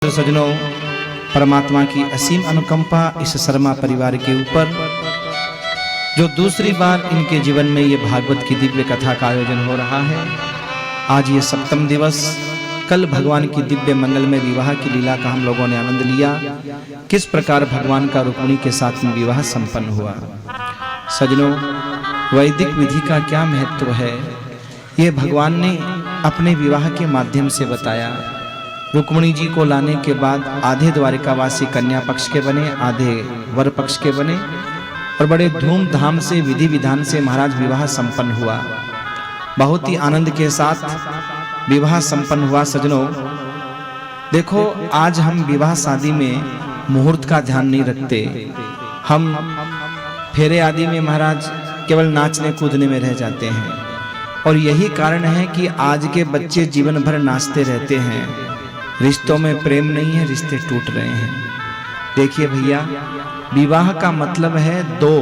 सज्जनों, परमात्मा की असीम अनुकंपा इस शर्मा परिवार के ऊपर जो दूसरी बार इनके जीवन में ये भागवत की दिव्य कथा का आयोजन हो रहा है। आज ये सप्तम दिवस, कल भगवान की दिव्य मंगल में विवाह की लीला का हम लोगों ने आनंद लिया। किस प्रकार भगवान का रुक्मिणी के साथ में विवाह संपन्न हुआ। सज्जनों, वैदिक विधि का क्या महत्व है ये भगवान ने अपने विवाह के माध्यम से बताया। रुक्मिणी जी को लाने के बाद आधे द्वारिकावासी कन्या पक्ष के बने, आधे वर पक्ष के बने और बड़े धूमधाम से विधि विधान से महाराज विवाह संपन्न हुआ। बहुत ही आनंद के साथ विवाह संपन्न हुआ। सज्जनों देखो, आज हम विवाह शादी में मुहूर्त का ध्यान नहीं रखते। हम फेरे आदि में महाराज केवल नाचने कूदने में रह जाते हैं और यही कारण है कि आज के बच्चे जीवन भर नाचते रहते हैं। रिश्तों में प्रेम नहीं है, रिश्ते टूट रहे हैं। देखिए भैया, विवाह का मतलब है दो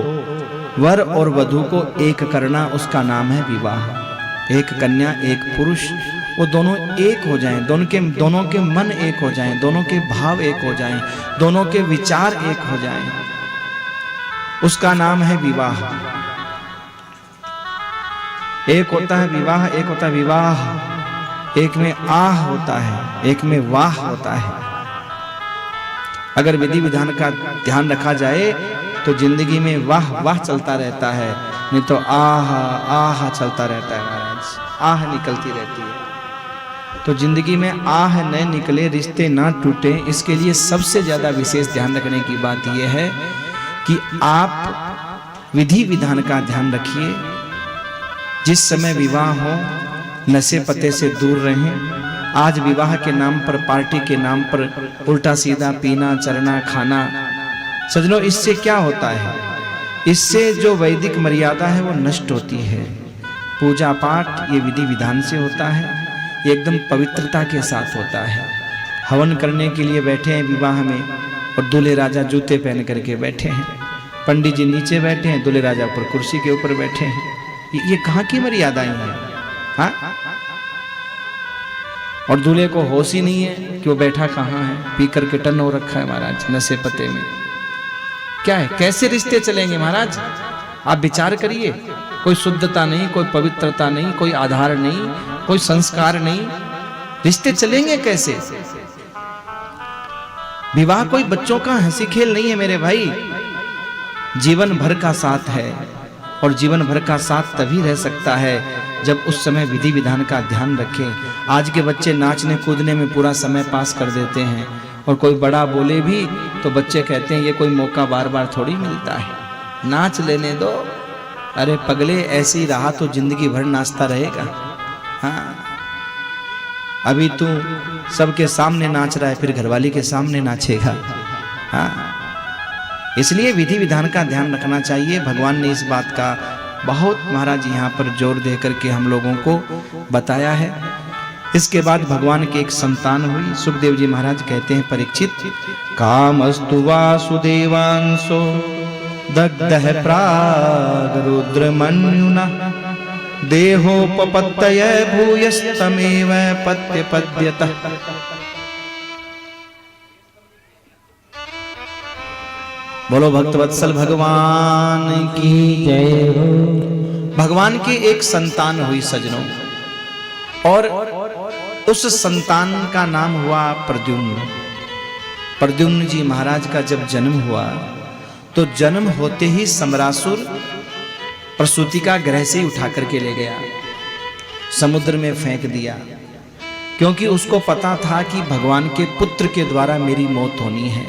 वर और वधू को एक करना, उसका नाम है विवाह। एक कन्या एक पुरुष, वो दोनों एक हो जाएं, दोनों के मन एक हो जाएं, दोनों के भाव एक हो जाएं, दोनों के विचार एक हो जाएं, उसका नाम है विवाह। एक होता है विवाह, एक होता है विवाह। एक में आह होता है, एक में वाह होता है। अगर विधि विधान का ध्यान रखा जाए तो जिंदगी में वाह वाह चलता रहता है, नहीं तो आह आह चलता रहता है महाराज। आह निकलती रहती है। तो जिंदगी में आह न निकले, रिश्ते ना टूटे, इसके लिए सबसे ज्यादा विशेष ध्यान रखने की बात यह है कि आप विधि विधान का ध्यान रखिए। जिस समय विवाह हो नशे पते से दूर रहें। आज विवाह के नाम पर, पार्टी के नाम पर उल्टा सीधा पीना, चरना, खाना। सज्जनों, इससे क्या होता है? इससे जो वैदिक मर्यादा है वो नष्ट होती है। पूजा पाठ ये विधि विधान से होता है, ये एकदम पवित्रता के साथ होता है। हवन करने के लिए बैठे हैं विवाह में और दूल्हे राजा जूते पहन करके बैठे हैं, पंडित जी नीचे बैठे हैं, दूल्हे राजा ऊपर कुर्सी के ऊपर बैठे हैं। ये कहाँ की मर्यादाएं हैं? हाँ? और दूल्हे को होश ही नहीं है कि वो बैठा कहाँ है, पी करके टन हो रखा है महाराज नशे पते में। क्या है, कैसे रिश्ते चलेंगे महाराज? आप विचार करिए। कोई शुद्धता नहीं, कोई पवित्रता नहीं, कोई आधार नहीं, कोई संस्कार नहीं, रिश्ते चलेंगे कैसे? विवाह कोई बच्चों का हंसी खेल नहीं है मेरे भाई, जीवन भर का साथ है। और जीवन भर का साथ तभी रह सकता है जब उस समय विधि विधान का ध्यान रखें। आज के बच्चे नाचने कूदने में पूरा समय पास कर देते हैं और कोई बड़ा बोले भी तो बच्चे कहते हैं ये कोई मौका बार बार थोड़ी मिलता है, नाच लेने दो। अरे पगले, ऐसे ही रहा तो जिंदगी भर नाचता रहेगा। हाँ, अभी तू सबके सामने नाच रहा है, फिर घरवाली के सामने नाचेगा। हाँ, इसलिए विधि विधान का ध्यान रखना चाहिए। भगवान ने इस बात का बहुत महाराज यहाँ पर जोर दे करके हम लोगों को बताया है। इसके बाद भगवान की एक संतान हुई। सुखदेव जी महाराज कहते हैं, परीक्षित, कामस्तु वासुदेवांसो दग्धः प्राग रुद्रमन्युना देहोपपत्तये भूयस्तमेव पत्यपद्यतः। बोलो भक्तवत्सल भगवान की जय हो। भगवान की एक संतान हुई सजनों, और उस संतान का नाम हुआ प्रद्युम्न। प्रद्युम्न जी महाराज का जब जन्म हुआ तो जन्म होते ही समरासुर प्रसूति का गृह से उठा करके ले गया, समुद्र में फेंक दिया। क्योंकि उसको पता था कि भगवान के पुत्र के द्वारा मेरी मौत होनी है,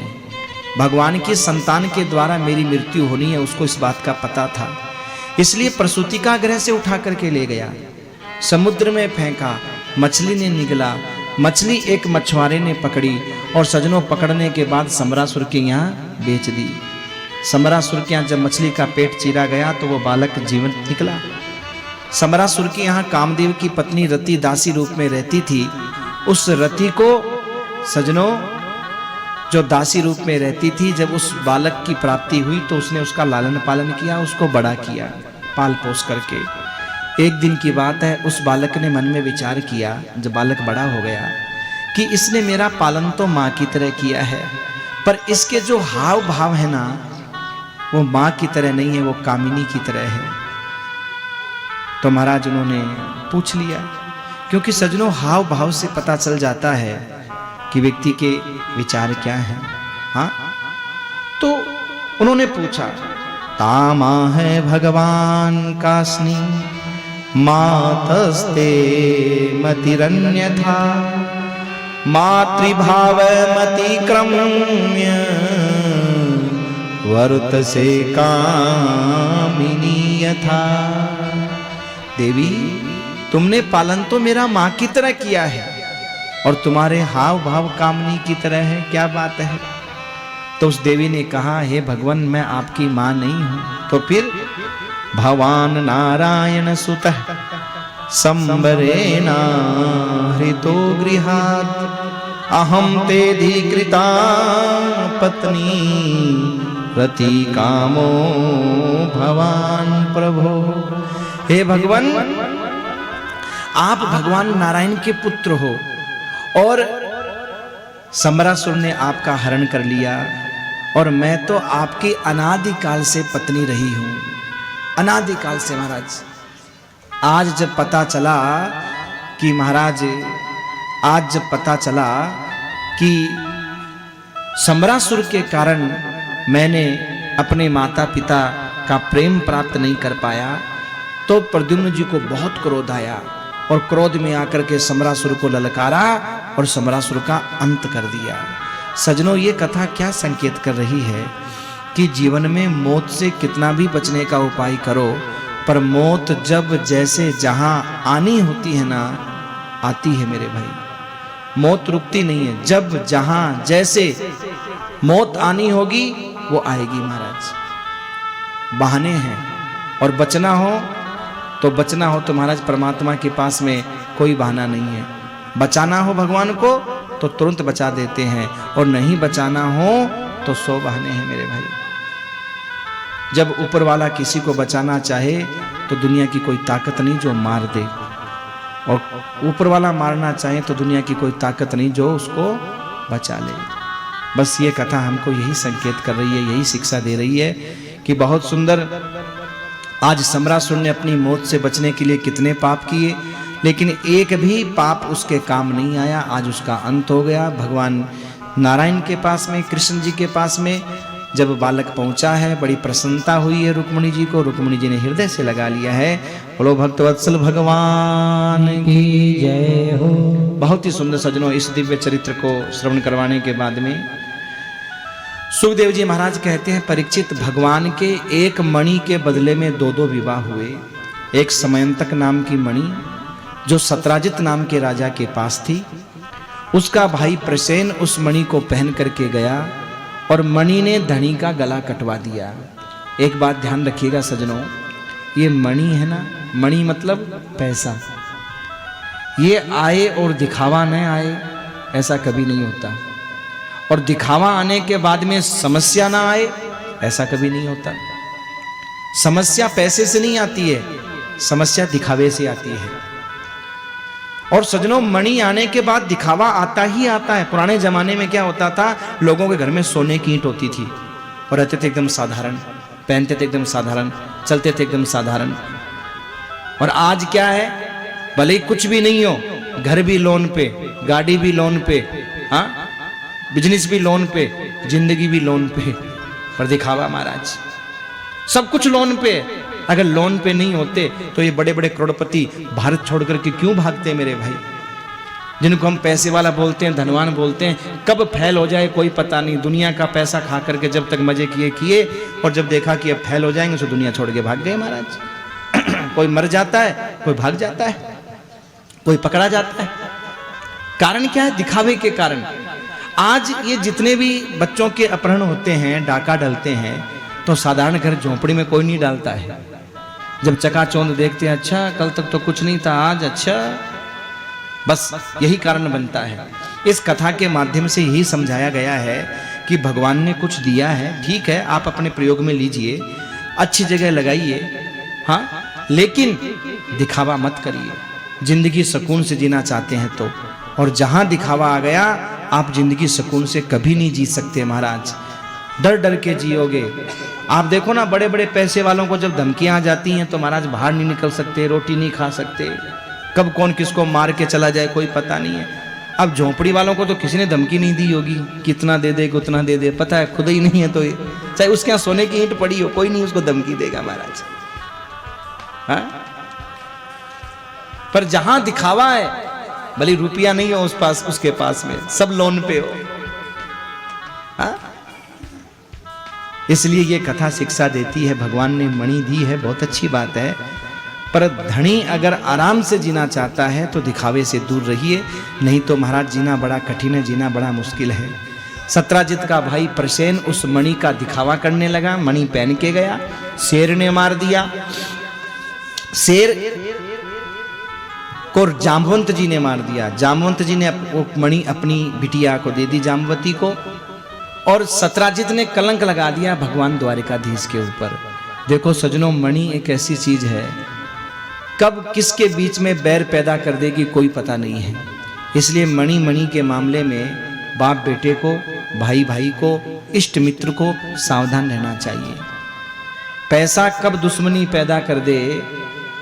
भगवान की संतान के द्वारा मेरी मृत्यु होनी है, उसको इस बात का पता था। इसलिए प्रसूति का गृह से उठा करके ले गया, समुद्र में फेंका, मछली ने निगला, मछली एक मछुआरे ने पकड़ी और सजनों पकड़ने के बाद समरासुर के यहाँ बेच दी। समरासुर के यहाँ जब मछली का पेट चीरा गया तो वो बालक जीवंत निकला। समरासुर के यहाँ कामदेव की पत्नी रति दासी रूप में रहती थी। उस रति को सजनों, जो दासी रूप में रहती थी, जब उस बालक की प्राप्ति हुई तो उसने उसका लालन पालन किया, उसको बड़ा किया पाल पोस करके। एक दिन की बात है, उस बालक ने मन में विचार किया, जब बालक बड़ा हो गया, कि इसने मेरा पालन तो माँ की तरह किया है, पर इसके जो हाव भाव है ना वो माँ की तरह नहीं है, वो कामिनी की तरह है। तो महाराज उन्होंने पूछ लिया, क्योंकि सज्जनों हाव भाव से पता चल जाता है कि व्यक्ति के विचार क्या हैं। हाँ, तो उन्होंने पूछा, तामा है भगवान कास्नी मातस्ते मतिरन्यथा मातृभाव मतिक्रम्य वर्तसे कामिनी यथा। देवी, तुमने पालन तो मेरा माँ की तरह किया है और तुम्हारे हाव भाव कामनी की तरह है, क्या बात है? तो उस देवी ने कहा, हे भगवान, मैं आपकी माँ नहीं हूं। तो फिर भगवान नारायण सुतः संबरेना हृतो गृहात् अहम ते धीकृता पत्नी रति कामो भवान प्रभो। हे भगवान, आप भगवान नारायण के पुत्र हो और समरासुर ने आपका हरण कर लिया और मैं तो आपकी अनादिकाल से पत्नी रही हूं, अनादिकाल से। महाराज, आज जब पता चला कि आज जब पता चला कि समरासुर के कारण मैंने अपने माता पिता का प्रेम प्राप्त नहीं कर पाया, तो प्रद्युम्न जी को बहुत क्रोध आया और क्रोध में आकर के समरासुर को ललकारा और समरासुर का अंत कर दिया। सजनों, ये कथा क्या संकेत कर रही है कि जीवन में मौत से कितना भी बचने का उपाय करो, पर मौत जब जैसे जहां आनी होती है ना, आती है मेरे भाई। मौत रुकती नहीं है, जब जहां जैसे मौत आनी होगी वो आएगी। महाराज, बहाने हैं और बचना हो तो महाराज परमात्मा के पास में कोई बहाना नहीं है। बचाना हो भगवान को तो तुरंत बचा देते हैं और नहीं बचाना हो तो 100 बहाने हैं मेरे भाई। जब ऊपर वाला किसी को बचाना चाहे तो दुनिया की कोई ताकत नहीं जो मार दे, और ऊपर वाला मारना चाहे तो दुनिया की कोई ताकत नहीं जो उसको बचा ले। बस ये कथा हमको यही संकेत कर रही है, यही शिक्षा दे रही है कि बहुत सुंदर। आज समरासुर ने अपनी मौत से बचने के लिए कितने पाप किए, लेकिन एक भी पाप उसके काम नहीं आया। आज उसका अंत हो गया। भगवान नारायण के पास में, कृष्ण जी के पास में जब बालक पहुंचा है, बड़ी प्रसन्नता हुई है रुक्मिणी जी को। रुक्मिणी जी ने हृदय से लगा लिया है। बोलो भक्तवत्सल भगवान की जय हो। बहुत ही सुंदर सजनों, इस दिव्य चरित्र को श्रवण करवाने के बाद में सुखदेव जी महाराज कहते हैं, परीक्षित, भगवान के एक मणि के बदले में 2 विवाह हुए। एक समयंतक नाम की मणि जो सत्राजित नाम के राजा के पास थी, उसका भाई प्रसेन उस मणि को पहन करके गया और मणि ने धनी का गला कटवा दिया। एक बात ध्यान रखिएगा सजनों, ये मणि है ना, मणि मतलब पैसा, ये आए और दिखावा न आए ऐसा कभी नहीं होता, और दिखावा आने के बाद में समस्या ना आए ऐसा कभी नहीं होता। समस्या पैसे से नहीं आती है, समस्या दिखावे से आती है। और सजनों, मणि आने के बाद दिखावा आता ही आता है। पुराने जमाने में क्या होता था, लोगों के घर में सोने की ईंट होती थी और रहते थे एकदम साधारण, पहनते थे एकदम साधारण, चलते थे एकदम साधारण। और आज क्या है, भले ही कुछ भी नहीं हो, घर भी लोन पे, गाड़ी भी लोन पे, हाँ, बिजनेस भी लोन पे, जिंदगी भी लोन पे, पर दिखावा महाराज, सब कुछ लोन पे। अगर लोन पे नहीं होते तो ये बड़े बड़े करोड़पति भारत छोड़ करके क्यों भागते मेरे भाई, जिनको हम पैसे वाला बोलते हैं, धनवान बोलते हैं, कब फैल हो जाए कोई पता नहीं। दुनिया का पैसा खा करके जब तक मजे किए और जब देखा कि अब फैल हो जाएंगे तो दुनिया छोड़ के भाग गए महाराज। कोई मर जाता है, कोई भाग जाता है, कोई पकड़ा जाता है। कारण क्या है, दिखावे के कारण। आज ये जितने भी बच्चों के अपहरण होते हैं, डाका डलते हैं, तो साधारण घर झोंपड़ी में कोई नहीं डालता है। जब चकाचौंध देखते हैं, अच्छा कल तक तो कुछ नहीं था, आज अच्छा, बस यही कारण बनता है। इस कथा के माध्यम से यही समझाया गया है कि भगवान ने कुछ दिया है, ठीक है, आप अपने प्रयोग में लीजिए, अच्छी जगह लगाइए, हाँ, लेकिन दिखावा मत करिए। जिंदगी सुकून से जीना चाहते हैं तो, और जहां दिखावा आ गया आप जिंदगी सुकून से कभी नहीं जी सकते महाराज, डर डर के जियोगे। आप देखो ना बड़े बड़े पैसे वालों को जब धमकियां आ जाती हैं तो महाराज बाहर नहीं निकल सकते, रोटी नहीं खा सकते, कब कौन किसको मार के चला जाए कोई पता नहीं है। अब झोंपड़ी वालों को तो किसी ने धमकी नहीं दी होगी, कितना दे दे उतना दे दे, पता है खुद ही नहीं है तो चाहे उसके यहाँ सोने की ईंट पड़ी हो कोई नहीं उसको धमकी देगा महाराज। हाँ? पर जहां दिखावा है, भले रुपया नहीं हो उसके पास में, सब लोन पे हो। हाँ? इसलिए ये कथा शिक्षा देती है, भगवान ने मणि दी है, बहुत अच्छी बात है, पर धनी अगर आराम से जीना चाहता है तो दिखावे से दूर रहिए, नहीं तो महाराज जीना बड़ा कठिन है, जीना बड़ा मुश्किल है। सत्राजित का भाई प्रसेन उस मणि का दिखावा करने लगा, मणि पहन के गया, शेर ने मार दिया। शेर को जाम्बवंत जी ने मार दिया। जाम्बवंत जी ने वो मणि अपनी बिटिया को दे दी जाम्बवती को, और सत्राजित ने कलंक लगा दिया भगवान द्वारिकाधीश के ऊपर। देखो सजनों, मणि एक ऐसी चीज है, कब किसके बीच में बैर पैदा कर देगी कोई पता नहीं है। इसलिए मणि के मामले में बाप बेटे को, भाई भाई को, इष्ट मित्र को सावधान रहना चाहिए। पैसा कब दुश्मनी पैदा कर दे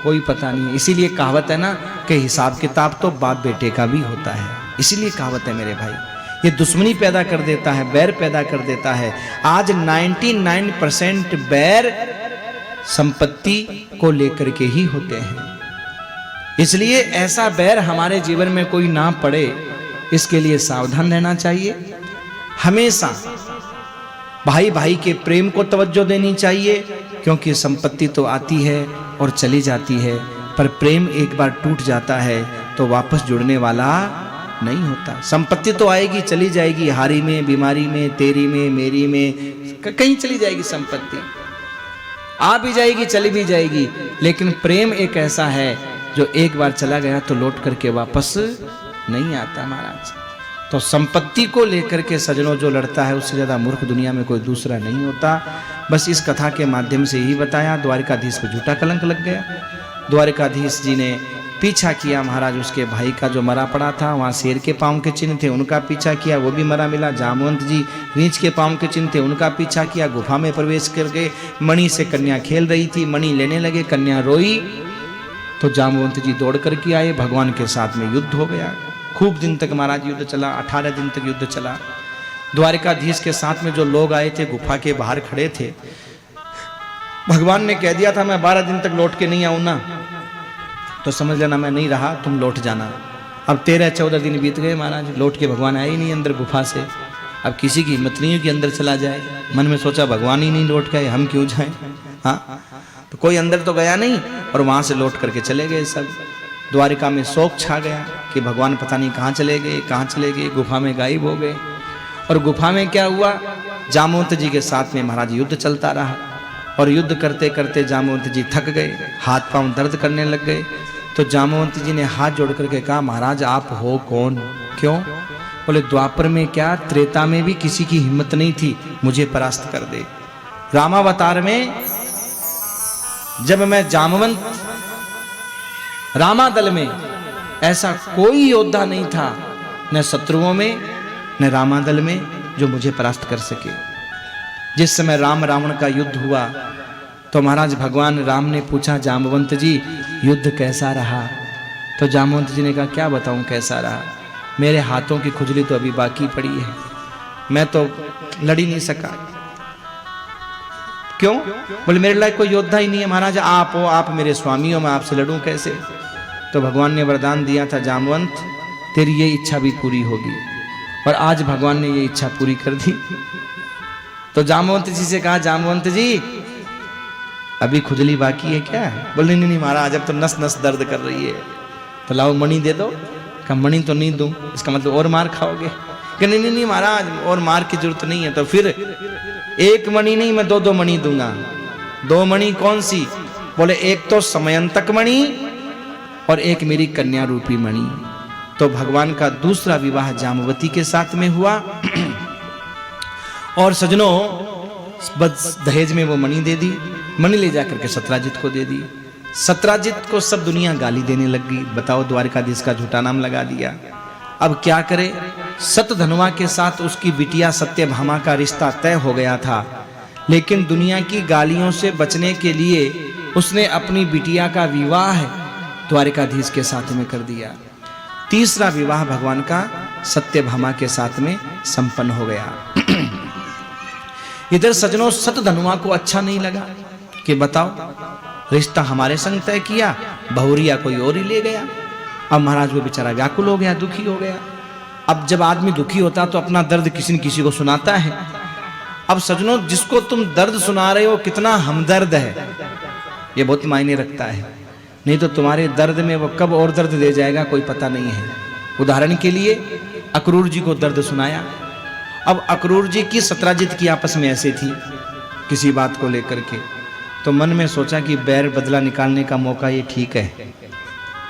कोई पता नहीं है। इसीलिए कहावत है ना कि हिसाब किताब तो बाप बेटे का भी होता है। इसीलिए कहावत है मेरे भाई, ये दुश्मनी पैदा कर देता है, बैर पैदा कर देता है। आज 99% बैर संपत्ति को लेकर के ही होते हैं। इसलिए ऐसा बैर हमारे जीवन में कोई ना पड़े, इसके लिए सावधान रहना चाहिए। हमेशा भाई भाई के प्रेम को तवज्जो देनी चाहिए, क्योंकि संपत्ति तो आती है और चली जाती है, पर प्रेम एक बार टूट जाता है तो वापस जुड़ने वाला नहीं होता। संपत्ति तो आएगी चली जाएगी, हारी में, बीमारी में, तेरी में, मेरी में, कहीं चली जाएगी संपत्ति, आ भी जाएगी चली भी जाएगी, लेकिन प्रेम एक ऐसा है जो एक बार चला गया तो लौट करके वापस नहीं आता महाराज। तो संपत्ति को लेकर के सजनों जो लड़ता है उससे ज्यादा मूर्ख दुनिया में कोई दूसरा नहीं होता। बस इस कथा के माध्यम से यही बताया, द्वारिकाधीश को झूठा कलंक लग गया। द्वारिकाधीश जी ने पीछा किया महाराज उसके भाई का जो मरा पड़ा था, वहाँ शेर के पांव के चिन्ह थे, उनका पीछा किया, वो भी मरा मिला। जामवंत जी रीछ के पांव के चिन्ह थे, उनका पीछा किया। गुफा में प्रवेश करके मणि से कन्या खेल रही थी, मणि लेने लगे, कन्या रोई तो जामवंत जी दौड़ करके आए, भगवान के साथ में युद्ध हो गया। खूब दिन तक महाराज युद्ध चला, 18 दिन तक युद्ध चला। द्वारिकाधीश के साथ में जो लोग आए थे गुफा के बाहर खड़े थे, भगवान ने कह दिया था मैं 12 दिन तक लौट के नहीं आऊं ना तो समझ लेना मैं नहीं रहा, तुम लौट जाना। अब 13-14 दिन बीत गए महाराज, लौट के भगवान आए ही नहीं अंदर गुफा से। अब किसी की हिम्मत नहीं है कि अंदर चला जाए, मन में सोचा भगवान ही नहीं लौट गए, हम क्यों जाएं। हाँ, तो कोई अंदर तो गया नहीं, और वहां से लौट करके चले गए सब। द्वारिका में शोक छा गया कि भगवान पता नहीं कहाँ चले गए, गुफा में गायब हो गए। और गुफा में क्या हुआ, जामवंत जी के साथ में महाराज युद्ध चलता रहा, और युद्ध करते करते जामवंत जी थक गए, हाथ पांव दर्द करने लग गए। तो जामवंत जी ने हाथ जोड़ करके कहा महाराज आप हो कौन? क्यों? बोले द्वापर में क्या त्रेता में भी किसी की हिम्मत नहीं थी मुझे परास्त कर दे। रामावतार में जब मैं जामवंत, रामादल में ऐसा कोई योद्धा नहीं था, न शत्रुओं में न रामादल में, जो मुझे परास्त कर सके। जिस समय राम रावण का युद्ध हुआ तो महाराज भगवान राम ने पूछा जाम्बवंत जी युद्ध कैसा रहा? तो जाम्बवंत जी ने कहा क्या बताऊं कैसा रहा, मेरे हाथों की खुजली तो अभी बाकी पड़ी है, मैं तो लड़ ही नहीं सका। क्यों? बोले मेरे लायक कोई योद्धा ही नहीं है महाराज, आप हो, आप मेरे स्वामी हो, मैं आपसे लड़ूं कैसे? तो भगवान ने वरदान दिया था जाम्बवंत तेरी ये इच्छा भी पूरी होगी, और आज भगवान ने ये इच्छा पूरी कर दी। तो जाम्बवंत जी से कहा जाम्बवंत जी अभी खुजली बाकी है क्या? बोले नहीं नहीं महाराज अब तो नस नस दर्द कर रही है। तो लाओ मणि दे दो। कहा मणि तो नहीं दूं, इसका मतलब और मार खाओगे? कि नहीं नहीं नहीं महाराज और मार की जरूरत नहीं है। तो फिर एक मणि नहीं मैं दो मणि दूंगा। दो मणि कौन सी? बोले एक तो समयंतक मणि और एक मेरी कन्या रूपी मणि। तो भगवान का दूसरा विवाह जाम्बवती के साथ में हुआ। और सजनों दहेज में वो मणि दे दी, मणि ले जाकर के सत्राजित को दे दी। सत्राजित को सब दुनिया गाली देने लग गई, बताओ द्वारिकाधीश का झूठा नाम लगा दिया। अब क्या करे। सतधनुआ के साथ उसकी बिटिया सत्यभामा का रिश्ता तय हो गया था, लेकिन दुनिया की गालियों से बचने के लिए उसने अपनी बिटिया का विवाह द्वारिकाधीश के साथ में कर दिया। तीसरा विवाह भगवान का सत्यभामा के साथ में संपन्न हो गया। इधर सजनों सतधनुआ को अच्छा नहीं लगा कि बताओ रिश्ता हमारे संग तय किया, बहुरिया कोई और ही ले गया। अब महाराज वो बेचारा व्याकुल हो गया, दुखी हो गया। अब जब आदमी दुखी होता तो अपना दर्द किसी न किसी को सुनाता है। अब सजनों जिसको तुम दर्द सुना रहे हो कितना हमदर्द है, ये बहुत मायने रखता है। नहीं तो तुम्हारे दर्द में वो कब और दर्द दे जाएगा कोई पता नहीं है। उदाहरण के लिए अक्रूर जी को दर्द सुनाया। अब अक्रूर जी की सत्राजित की आपस में ऐसे थी किसी बात को लेकर के, तो मन में सोचा कि बैर बदला निकालने का मौका ये ठीक है।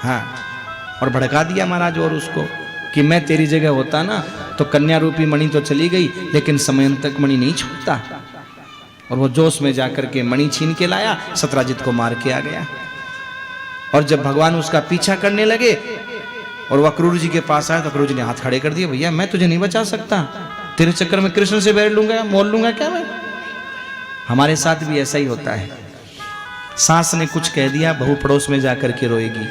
हाँ, और भड़का दिया महाराज और उसको कि मैं तेरी जगह होता ना तो कन्या रूपी मणि तो चली गई, लेकिन समय तक मणि नहीं छूटता। और वो जोश में जाकर के मणि छीन के लाया, सत्राजित को मार के आ गया। और जब भगवान उसका पीछा करने लगे और वो अक्रूर जी के पास आया तो अक्रूर जी ने हाथ खड़े कर दिए, भैया मैं तुझे नहीं बचा सकता, तेरे चक्कर में कृष्ण से बैर लूंगा, मोल लूंगा क्या मैं। हमारे साथ भी ऐसा ही होता है। सास ने कुछ कह दिया, बहू पड़ोस में जाकर के रोएगी।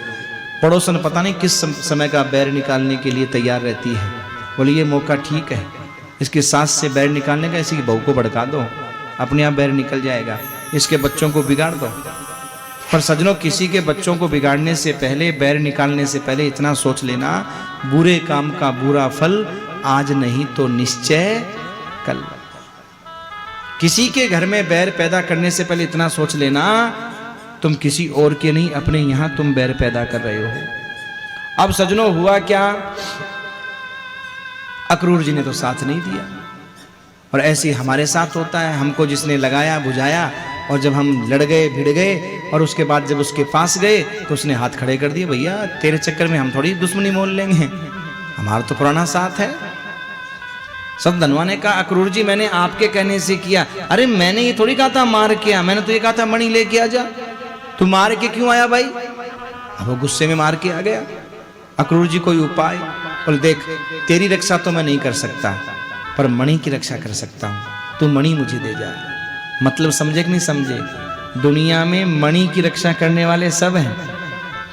पड़ोसन पता नहीं किस समय का बैर निकालने के लिए तैयार रहती है। बोले ये मौका ठीक है, इसकी सास से बैर निकालने का, इसकी बहू को भड़का दो, अपने आप बैर निकल जाएगा, इसके बच्चों को बिगाड़ दो। पर सजनों किसी के बच्चों को बिगाड़ने से पहले, बैर निकालने से पहले इतना सोच लेना, बुरे काम का बुरा फल आज नहीं तो निश्चय कल। किसी के घर में बैर पैदा करने से पहले इतना सोच लेना, तुम किसी और के नहीं अपने यहां तुम बैर पैदा कर रहे हो। अब सजनों हुआ क्या, अक्रूर जी ने तो साथ नहीं दिया। और ऐसे हमारे साथ होता है, हमको जिसने लगाया बुझाया और जब हम लड़ गए भिड़ गए और उसके बाद जब उसके पास गए तो उसने हाथ खड़े कर दिए, भैया तेरे चक्कर में हम थोड़ी दुश्मनी मोल लेंगे, हमारा तो पुराना साथ है। सतधनुआ ने कहा अक्रूर जी मैंने आपके कहने से किया। अरे मैंने ये थोड़ी कहा था मार के आ, मैंने तो ये कहा था मणि लेके आ जा, तू मार के क्यों आया भाई। अब वो गुस्से में मार के आ गया। अक्रूर जी कोई उपाय, बोले देख तेरी रक्षा तो मैं नहीं कर सकता पर मणि की रक्षा कर सकता हूं, तू मणि मुझे दे जा। मतलब समझे कि नहीं समझे, दुनिया में मणि की रक्षा करने वाले सब हैं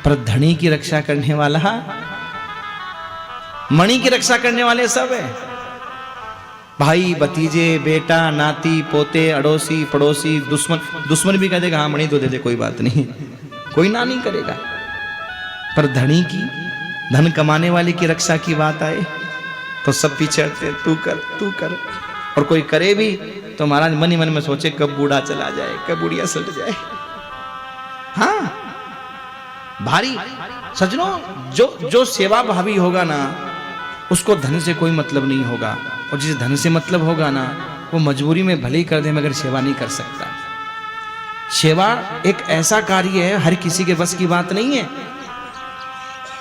पर धनी की रक्षा करने वाला, मणि की रक्षा करने वाले सब हैं। भाई भतीजे बेटा नाती पोते अड़ोसी पड़ोसी दुश्मन भी कह देगा हाँ मणि तो दे दे कोई बात नहीं, कोई ना नहीं करेगा। पर धनी की, धन कमाने वाले की रक्षा की बात आए तो सब पीछे हटते, तू कर। और कोई करे भी तो महाराज मन ही मन में सोचे कब बूढ़ा चला जाए, कब बुढ़िया सट जाए। हाँ भारी सजनों, जो सेवा भावी होगा ना उसको धन से कोई मतलब नहीं होगा, और जिसे धन से मतलब होगा ना वो मजबूरी में भले ही कर दे मगर सेवा नहीं कर सकता। सेवा एक ऐसा कार्य है हर किसी के बस की बात नहीं है,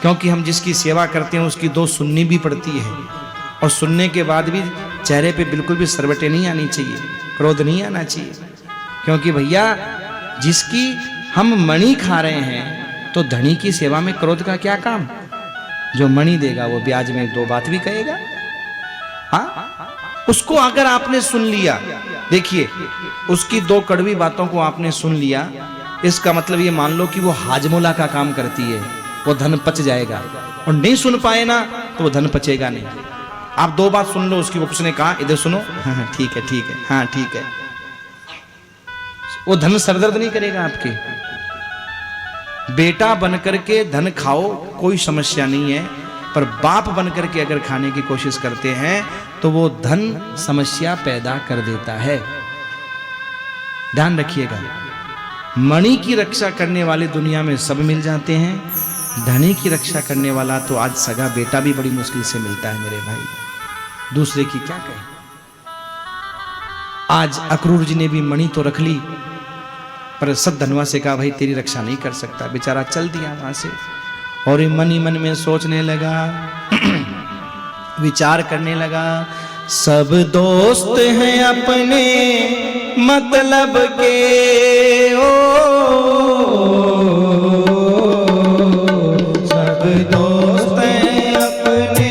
क्योंकि हम जिसकी सेवा करते हैं उसकी दो सुननी भी पड़ती है, और सुनने के बाद भी चेहरे पे बिल्कुल भी सरवटे नहीं आनी चाहिए, क्रोध नहीं आना चाहिए। क्योंकि भैया जिसकी हम मणि खा रहे हैं तो धनी की सेवा में क्रोध का क्या काम। जो मणि देगा वो ब्याज में दो बात भी कहेगा। हाँ, उसको अगर आपने सुन लिया, देखिए उसकी दो कड़वी बातों को आपने सुन लिया, इसका मतलब ये मान लो कि वो हाजमोला का काम करती है, वो धन पच जाएगा। और नहीं सुन पाए ना तो वो धन पचेगा नहीं। आप दो बात सुन लो उसकी, वो किसने कहा इधर सुनो, हाँ ठीक है हाँ ठीक है, वो धन सरदर्द नहीं करेगा आपके। बेटा बनकर के धन खाओ कोई समस्या नहीं है, पर बाप बनकर के अगर खाने की कोशिश करते हैं तो वो धन समस्या पैदा कर देता है। ध्यान रखिएगा, मणि की रक्षा करने वाले दुनिया में सब मिल जाते हैं, धनी की रक्षा करने वाला तो आज सगा बेटा भी बड़ी मुश्किल से मिलता है मेरे भाई। दूसरे की क्या कहे। आज अक्रूर जी ने भी मणि तो रख ली, पर सतधनुआ से कहा भाई तेरी रक्षा नहीं कर सकता, बेचारा चल दिया वहां से। और ये मन ही मन में सोचने लगा विचार करने लगा, सब दोस्त हैं अपने मतलब के, ओ सब दोस्त हैं अपने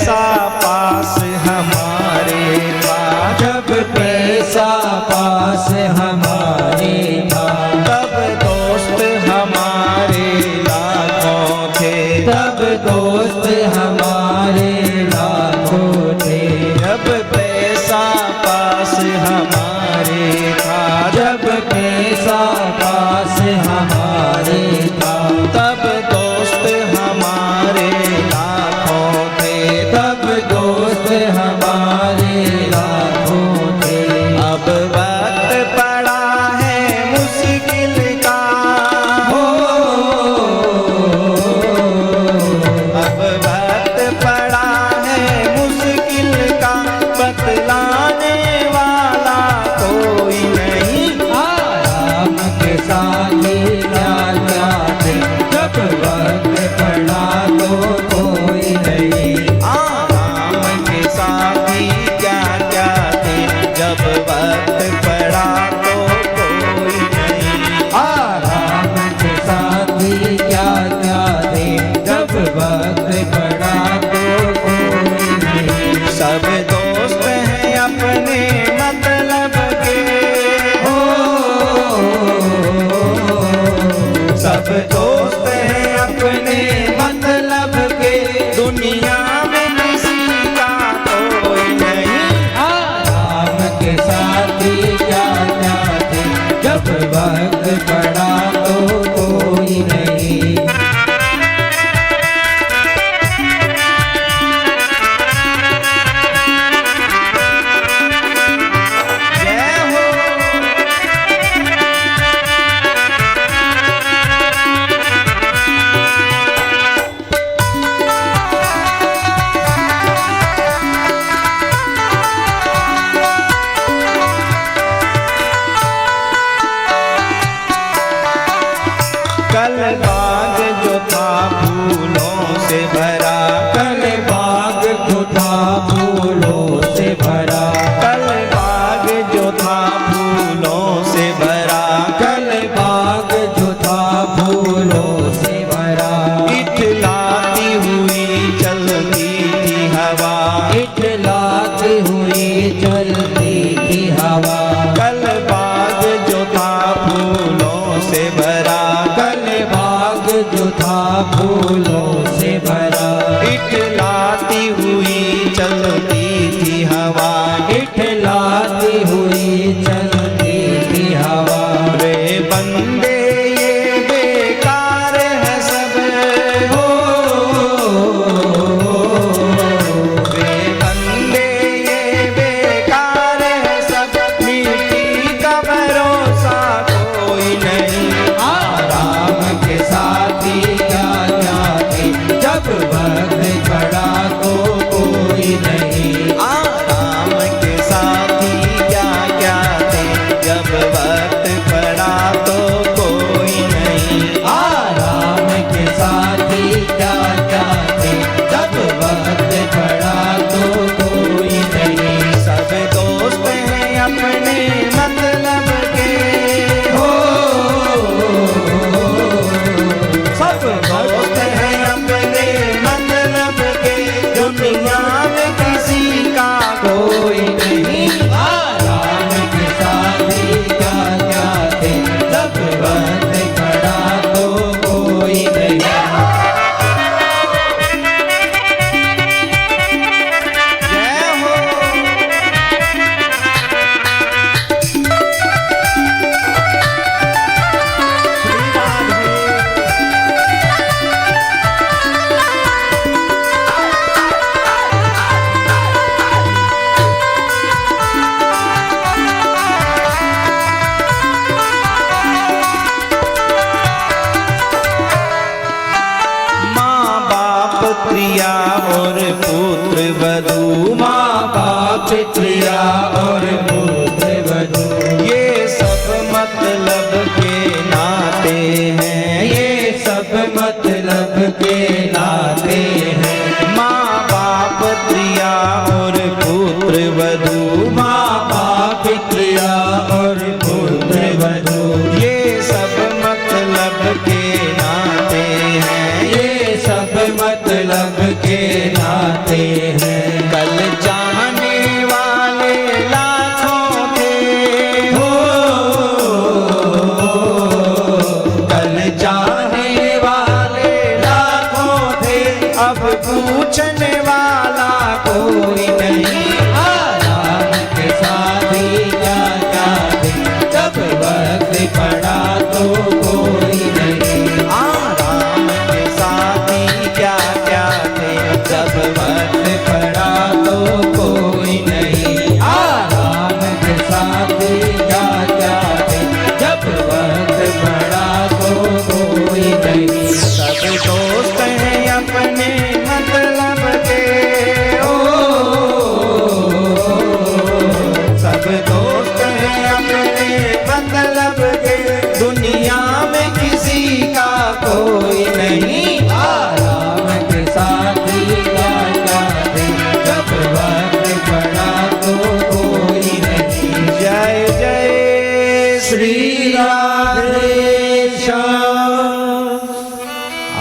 पैसा पास हमारे था, जब पैसा पास हमारे था, तब दोस्त हमारे लाखों थे, तब दोस्त हमारे लाखों थे। जब पैसा पास हमारे था, जब पैसा पास हमारे था, तब दोस्त हमारे लाखों थे, तब दोस्त हमारे लाखों थे। अब वक्त पड़ा है मुश्किल का, हो अब वक्त पड़ा है मुश्किल का, बतलाने वाला कोई नहीं। आराम के साथी क्या क्या थे, जब वक्त पड़ा तो कोई नहीं। आराम के साथी क्या क्या थे, जब वक्त पड़ा तो कोई नहीं। आराम के साथी क्या क्या थे, जब वक्त पड़ा तो कोई नहीं। सब दोस्त हैं अपने मतलब के, हो सब दोस्त हैं अपने मतलब के, दुनिया में किसी का कोई नहीं। आराम के साथी क्या क्या थे, जब वक्त पड़ा तो कोई नहीं। जय हो कल बाग जो था फूलों से भरा, कल बाग जो था फूलों से भरा, कल बाग जो था फूलों से भरा, कल बाग जो था फूलों से भरा। इठलाती हुई चलती थी हवा, इठलाती हुई चलती थी हवा। कल बाग जो था फूलों से भरा, कल बाग जो था फूलों से भरा। इठलाती हुई चलती थी हवा, इठलाती हुई चलती थी हवा। रे बंदे ये बेकार है सब, हो रे बंदे ये बेकार है सब, मिट्टी का भरोसा कोई नहीं। आराम के साथी क्या क्या थे, जब वक्त पड़ा तो कोई नहीं। आराम के साथी क्या क्या थे, जब वक्त पड़ा तो कोई नहीं। आराम के साथी क्या क्या थे, जब वक्त पड़ा तो कोई नहीं। सब दोस्त हैं अपने मतलब के, हो सब दोस्त हैं अपने मतलब के, दुनिया में किसी का कोई नहीं। आराम के साथी क्या क्या थे, जब वक्त पड़ा तो कोई नहीं। जय हो माँ बाप प्रिया और पुत्र वधू, माँ बाप प्रिया और पुत्र वधू, ये सब मतलब के नाते हैं, ये सब मतलब के नाते हैं। माँ बाप प्रिया और पुत्र वधू, माँ बाप प्रिया और पुत्र वधू, ये सब मतलब के नाते हैं, ये सब मतलब के नाते हैं। अब पूछने वाला कोई नहीं। आराम के साथी क्या क्या थे, जब वक्त पड़ा तो कोई नहीं। आराम के साथी क्या क्या थे, जब वक्त पड़ा तो कोई नहीं। आराम के साथी क्या क्या थे, जब वक्त पड़ा तो कोई नहीं। सब दोस्त हैं अपने मतलब के, ओ सब दोस्त हैं अपने मतलब के, दुनिया में किसी का कोई नहीं। आराम के साथी क्या क्या थे, जब वक्त पड़ा तो कोई नहीं। जय जय श्री राधेश्याम।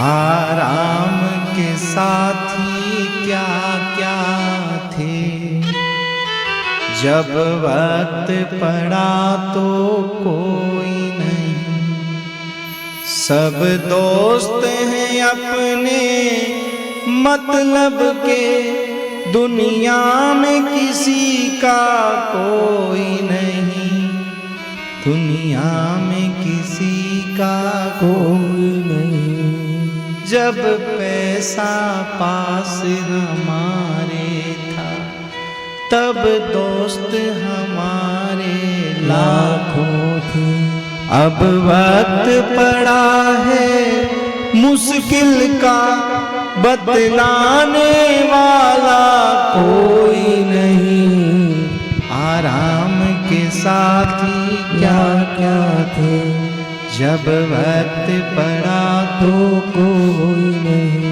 आराम के साथी क्या क्या थे, जब वक्त पड़ा तो कोई नहीं। सब दोस्त हैं अपने मतलब के, दुनिया में किसी का कोई नहीं। दुनिया में किसी का कोई नहीं। जब पैसा पास हमारे था, तब दोस्त हमारे लाखों थे। अब वक्त पड़ा है मुश्किल का, बतलाने वाला कोई नहीं। आराम के साथी क्या क्या थे, जब वक्त पड़ा तो कोई नहीं।